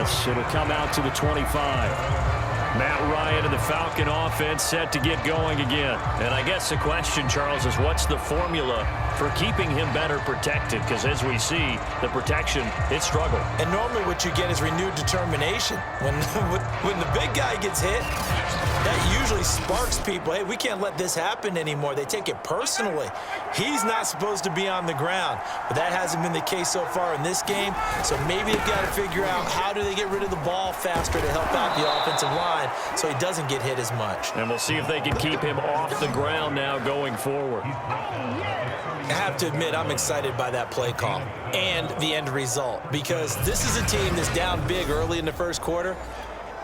pass. It'll come out to the 25. Matt Ryan and the Falcon offense set to get going again. And I guess the question, Charles, is what's the formula for keeping him better protected? Because as we see, the protection, it struggled. And normally what you get is renewed determination. When the big guy gets hit, that usually sparks people. Hey, we can't let this happen anymore. They take it personally. He's not supposed to be on the ground, but that hasn't been the case so far in this game. So maybe they've got to figure out how do they get rid of the ball faster to help out the offensive line so he doesn't get hit as much. And we'll see if they can keep him off the ground now going forward. I have to admit, I'm excited by that play call and the end result, because this is a team that's down big early in the first quarter,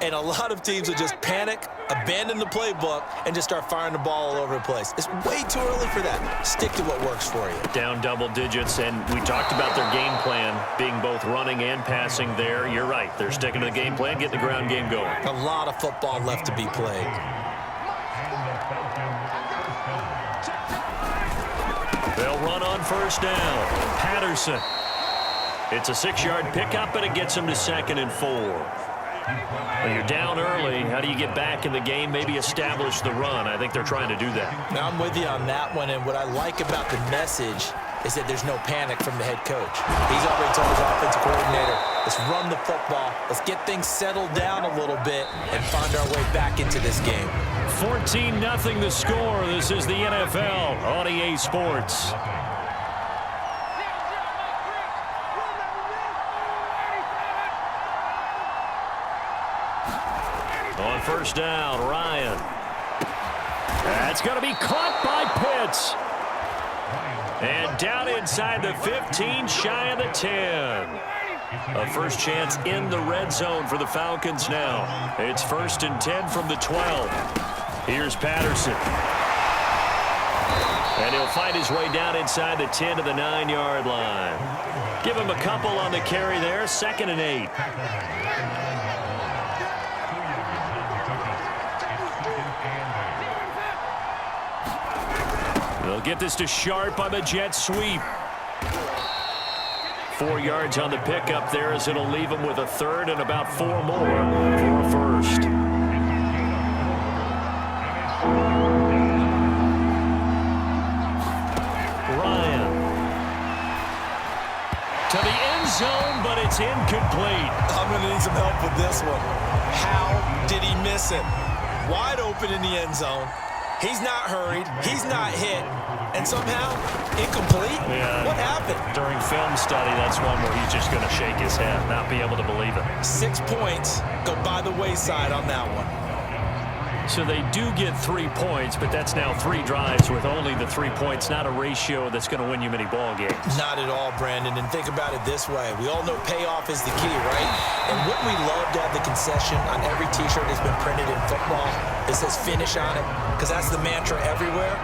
and a lot of teams will just panic, abandon the playbook, and just start firing the ball all over the place. It's way too early for that. Stick to what works for you. Down double digits, and we talked about their game plan being both running and passing there. You're right. They're sticking to the game plan, getting the ground game going. A lot of football left to be played. They'll run on first down. Patterson. It's a 6-yard pickup, but it gets him to 2nd and 4. Well, you're down early. How do you get back in the game, maybe establish the run? I think they're trying to do that. Now, I'm with you on that one, and what I like about the message is that there's no panic from the head coach. He's already told his offensive coordinator, let's run the football, let's get things settled down a little bit and find our way back into this game. 14-0 the score. This is the NFL on EA Sports. On first down, Ryan. That's going to be caught by Pitts. And down inside the 15, shy of the 10. A first chance in the red zone for the Falcons now. It's 1st and 10 from the 12. Here's Patterson. And he'll find his way down inside the 10 to the 9-yard line. Give him a couple on the carry there, 2nd and 8. They'll get this to Sharp on the jet sweep. 4 yards on the pickup there, as it'll leave him with a 3rd and about 4 more for a first. Ryan. To the end zone, but it's incomplete. I'm going to need some help with this one. How did he miss it? Wide open in the end zone. He's not hurried. He's not hit. And somehow, incomplete? Yeah. What happened? During film study, that's one where he's just going to shake his head, not be able to believe it. 6 points go by the wayside on that one. So they do get 3 points, but that's now 3 drives with only the 3 points, not a ratio that's going to win you many ball games. Not at all, Brandon. And think about it this way. We all know payoff is the key, right? And wouldn't we love to have the concession on every T-shirt that's been printed in football that says finish on it? Because that's the mantra everywhere.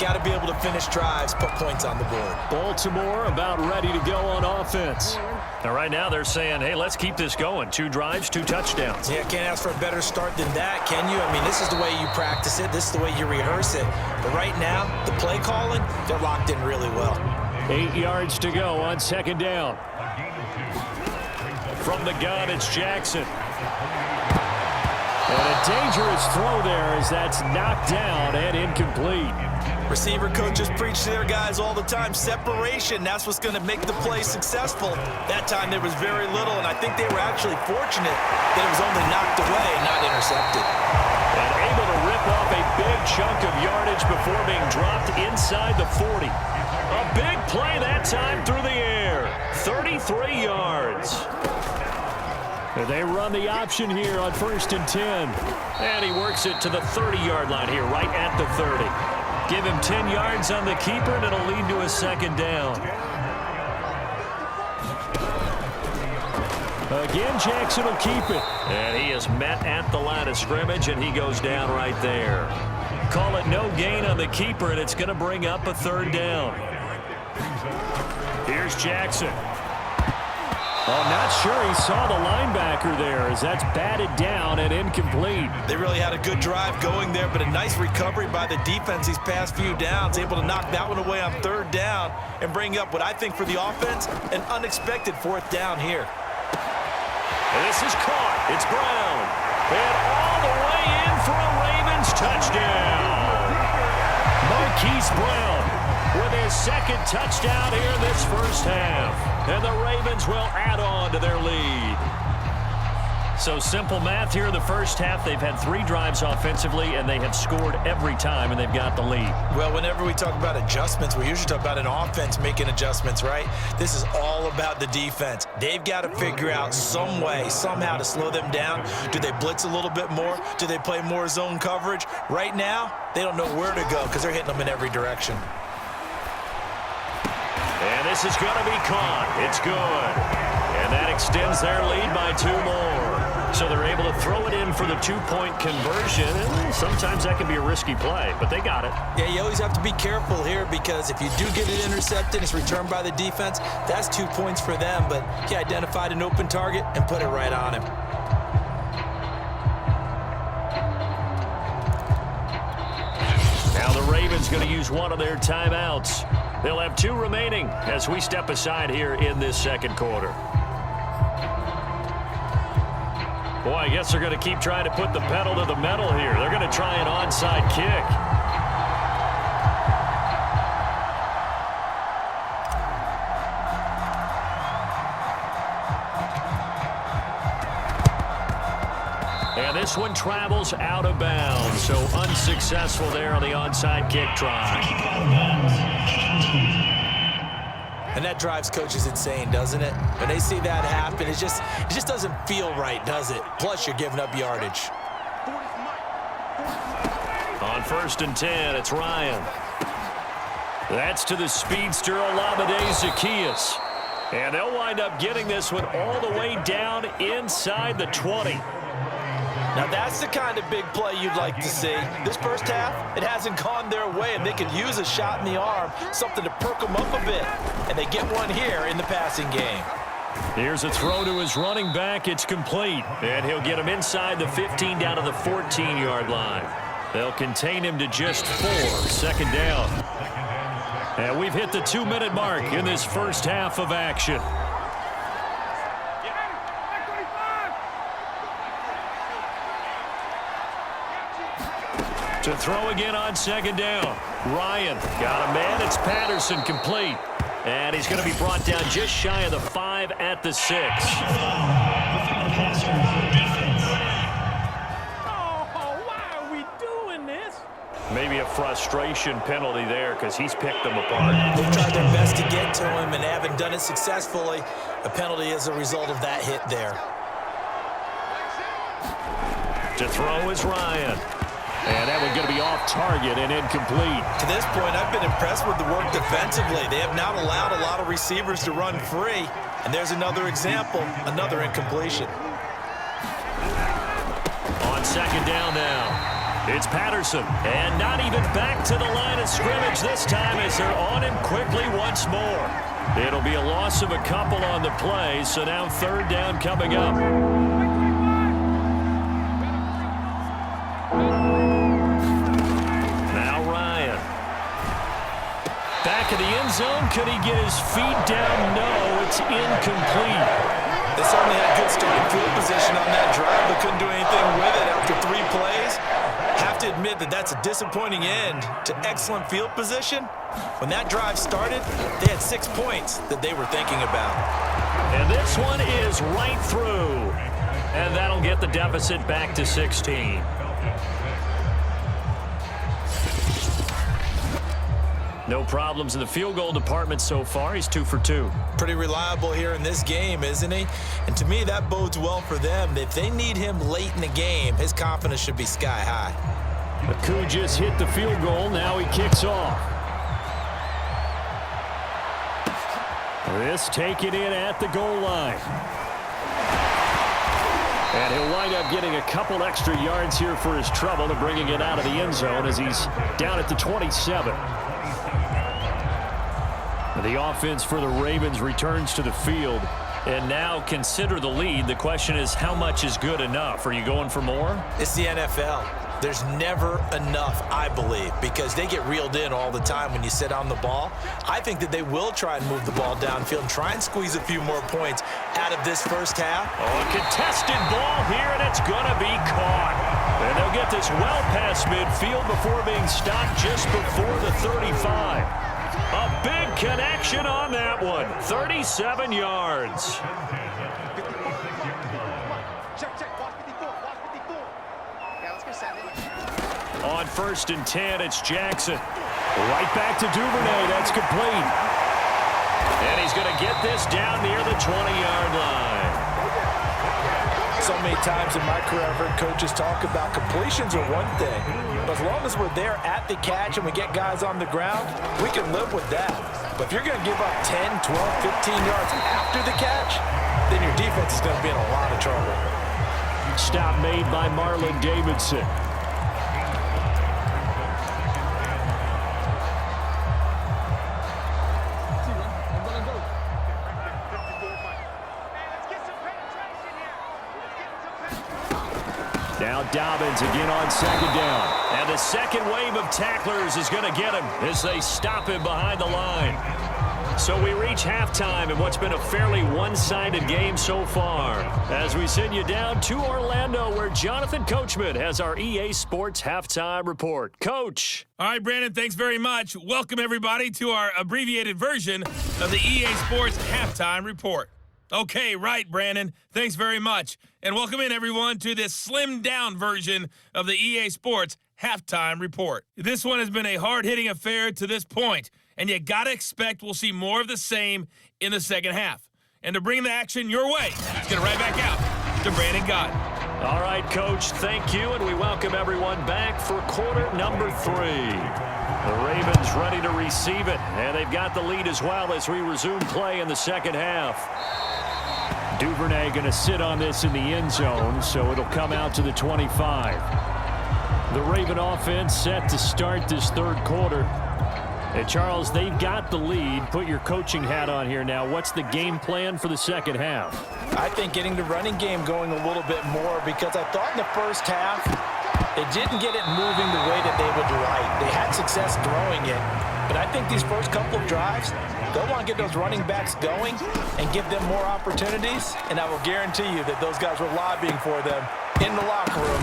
Got to be able to finish drives, put points on the board. Baltimore about ready to go on offense. Now, right now, they're saying, hey, let's keep this going. 2 drives, 2 touchdowns. Yeah, can't ask for a better start than that, can you? I mean, this is the way you practice it. This is the way you rehearse it. But right now, the play calling, they're locked in really well. 8 yards to go on 2nd down. From the gun, it's Jackson. And a dangerous throw there as that's knocked down and incomplete. Receiver coaches preach to their guys all the time. Separation, that's what's going to make the play successful. That time there was very little, and I think they were actually fortunate that it was only knocked away and not intercepted. And able to rip off a big chunk of yardage before being dropped inside the 40. A big play that time through the air. 33 yards. And they run the option here on 1st and 10. And he works it to the 30-yard line here, right at the 30. Give him 10 yards on the keeper, and it'll lead to a 2nd down. Again, Jackson will keep it. And he is met at the line of scrimmage, and he goes down right there. Call it no gain on the keeper, and it's going to bring up a 3rd down. Here's Jackson. Oh, not sure he saw the linebacker there as that's batted down and incomplete. They really had a good drive going there, but a nice recovery by the defense these past few downs, able to knock that one away on 3rd down and bring up what I think for the offense, an unexpected 4th down here. And this is caught. It's Brown. And all the way in for a Ravens touchdown. Marquise Brown with his second touchdown here in this first half. And the Ravens will add on to their lead. So simple math here in the first half. They've had 3 drives offensively, and they have scored every time, and they've got the lead. Well, whenever we talk about adjustments, we usually talk about an offense making adjustments, right? This is all about the defense. They've got to figure out some way, somehow to slow them down. Do they blitz a little bit more? Do they play more zone coverage? Right now, they don't know where to go because they're hitting them in every direction. And this is going to be caught. It's good. And that extends their lead by 2 more. So they're able to throw it in for the 2-point conversion. And sometimes that can be a risky play, but they got it. Yeah, you always have to be careful here because if you do get it intercepted, it's returned by the defense, that's 2 points for them. But he identified an open target and put it right on him. Now the Ravens going to use one of their timeouts. They'll have 2 remaining as we step aside here in this second quarter. Boy, I guess they're going to keep trying to put the pedal to the metal here. They're going to try an onside kick. And this one travels out of bounds. So unsuccessful there on the onside kick try. And that drives coaches insane, doesn't it? When they see that happen, it just doesn't feel right, does it? Plus, you're giving up yardage. On 1st and 10, it's Ryan. That's to the speedster, Olamide Zaccheaus. And they'll wind up getting this one all the way down inside the 20. Now, that's the kind of big play you'd like to see. This first half, it hasn't gone their way, and they could use a shot in the arm, something to perk them up a bit. And they get one here in the passing game. Here's a throw to his running back. It's complete. And he'll get him inside the 15 down to the 14-yard line. They'll contain him to just 4. Second down. And we've hit the 2-minute mark in this first half of action. To throw again on second down. Ryan got a man. It's Patterson complete. And he's going to be brought down just shy of the 5 at the 6. Why are we doing this? Maybe a frustration penalty there because he's picked them apart. They've tried their best to get to him and haven't done it successfully. A penalty as a result of that hit there. To throw is Ryan. And that one's going to be off target and incomplete. To this point, I've been impressed with the work defensively. They have not allowed a lot of receivers to run free. And there's another example, another incompletion. On second down now, it's Patterson. And not even back to the line of scrimmage this time as they're on him quickly once more. It'll be a loss of a couple on the play, so now 3rd down coming up. Back in the end zone. Could he get his feet down? No, it's incomplete. They certainly had good starting field position on that drive, but couldn't do anything with it after 3 plays. Have to admit that that's a disappointing end to excellent field position. When that drive started, they had 6 points that they were thinking about. And this one is right through. And that'll get the deficit back to 16. No problems in the field goal department so far. He's 2 for 2. Pretty reliable here in this game, isn't he? And to me, that bodes well for them. If they need him late in the game, his confidence should be sky high. Aku just hit the field goal. Now he kicks off. This taken in at the goal line. And he'll wind up getting a couple extra yards here for his trouble to bringing it out of the end zone as he's down at the 27. The offense for the Ravens returns to the field. And now consider the lead. The question is, how much is good enough? Are you going for more? It's the NFL. there's never enough, I believe, because they get reeled in all the time when you sit on the ball. I think that they will try and move the ball downfield and try and squeeze a few more points out of this first half. Oh, a contested ball here, and it's going to be caught. And they'll get this well past midfield before being stopped just before the 35. A big connection on that one. 37 yards. On 1st and 10, it's Jackson. Right back to Duvernay. That's complete. And he's going to get this down near the 20-yard line. So many times in my career, I've heard coaches talk about completions are one thing. But as long as we're there at the catch and we get guys on the ground, we can live with that. But if you're going to give up 10, 12, 15 yards after the catch, then your defense is going to be in a lot of trouble. Stop made by Marlon Davidson. Now Dobbins again on 2nd down. And the second wave of tacklers is going to get him as they stop him behind the line. So we reach halftime in what's been a fairly one-sided game so far. As we send you down to Orlando, where Jonathan Coachman has our EA Sports Halftime Report. Coach. All right, Brandon, thanks very much. Welcome, everybody, to our abbreviated version of the EA Sports Halftime Report. Okay, right, Brandon. Thanks very much. And welcome in, everyone, to this slimmed-down version of the EA Sports Halftime Report. This one has been a hard-hitting affair to this point, and you got to expect we'll see more of the same in the second half. And to bring the action your way, let's get it right back out to Brandon Gott. All right, Coach, thank you, and we welcome everyone back for quarter number 3. The Ravens ready to receive it, and they've got the lead as well as we resume play in the second half. Duvernay going to sit on this in the end zone, so it'll come out to the 25. The Raven offense set to start this third quarter. And Charles, they've got the lead. Put your coaching hat on here now. What's the game plan for the second half? I think getting the running game going a little bit more, because I thought in the first half they didn't get it moving the way that they would like. They had success throwing it, but I think these first couple of drives, they'll want to get those running backs going and give them more opportunities, and I will guarantee you that those guys were lobbying for them in the locker room.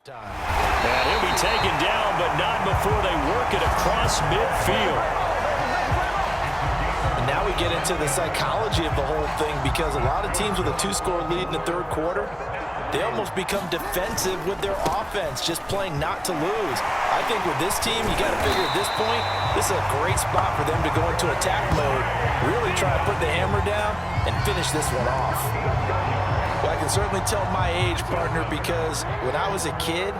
And he'll be taken down, but not before they work it across midfield. And now we get into the psychology of the whole thing, because a lot of teams with a 2-score lead in the third quarter, they almost become defensive with their offense, just playing not to lose. I think with this team, you got to figure at this point, this is a great spot for them to go into attack mode, really try to put the hammer down and finish this one off. Well, I can certainly tell my age, partner, because when I was a kid,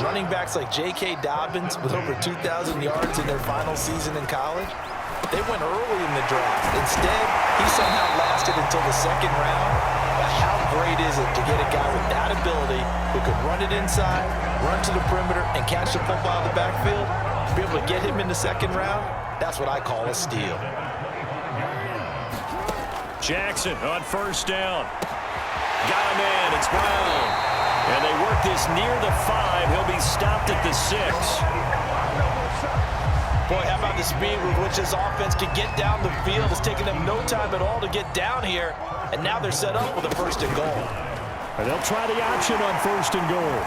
running backs like J.K. Dobbins with over 2,000 yards in their final season in college, they went early in the draft. Instead, he somehow lasted until the second round. But how great is it to get a guy with that ability who could run it inside, run to the perimeter, and catch the football out of the backfield? Be able to get him in the second round, that's what I call a steal. Jackson on 1st down. Got him in. It's Brown. And they work this near the 5. He'll be stopped at the 6. Boy, how about the speed with which this offense can get down the field? It's taken them no time at all to get down here, and now they're set up with a 1st and goal. And they'll try the option on 1st and goal.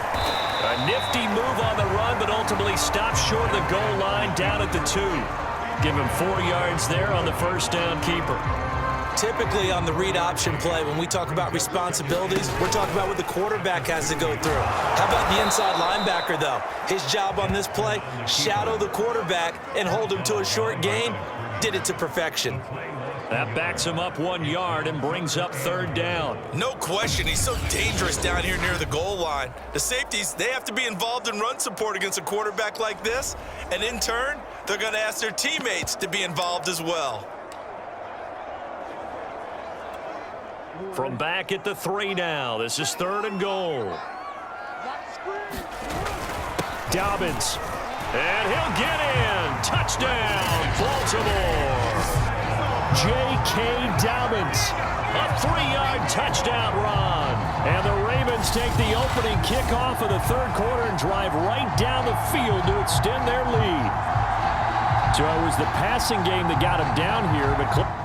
A nifty move on the run, but ultimately stops short of the goal line down at the 2. Give him 4 yards there on the 1st down keeper. Typically on the read option play, when we talk about responsibilities, we're talking about what the quarterback has to go through. How about the inside linebacker, though? His job on this play, shadow the quarterback and hold him to a short gain. Did it to perfection. That backs him up 1 yard and brings up 3rd down. No question, he's so dangerous down here near the goal line. The safeties, they have to be involved in run support against a quarterback like this, and in turn, they're going to ask their teammates to be involved as well. From back at the 3 now. This is 3rd and goal. Dobbins. And he'll get in. Touchdown, Baltimore. J.K. Dobbins. A 3-yard touchdown run. And the Ravens Falcons take the opening kickoff of the third quarter and drive right down the field to extend their lead. So it was the passing game that got them down here, but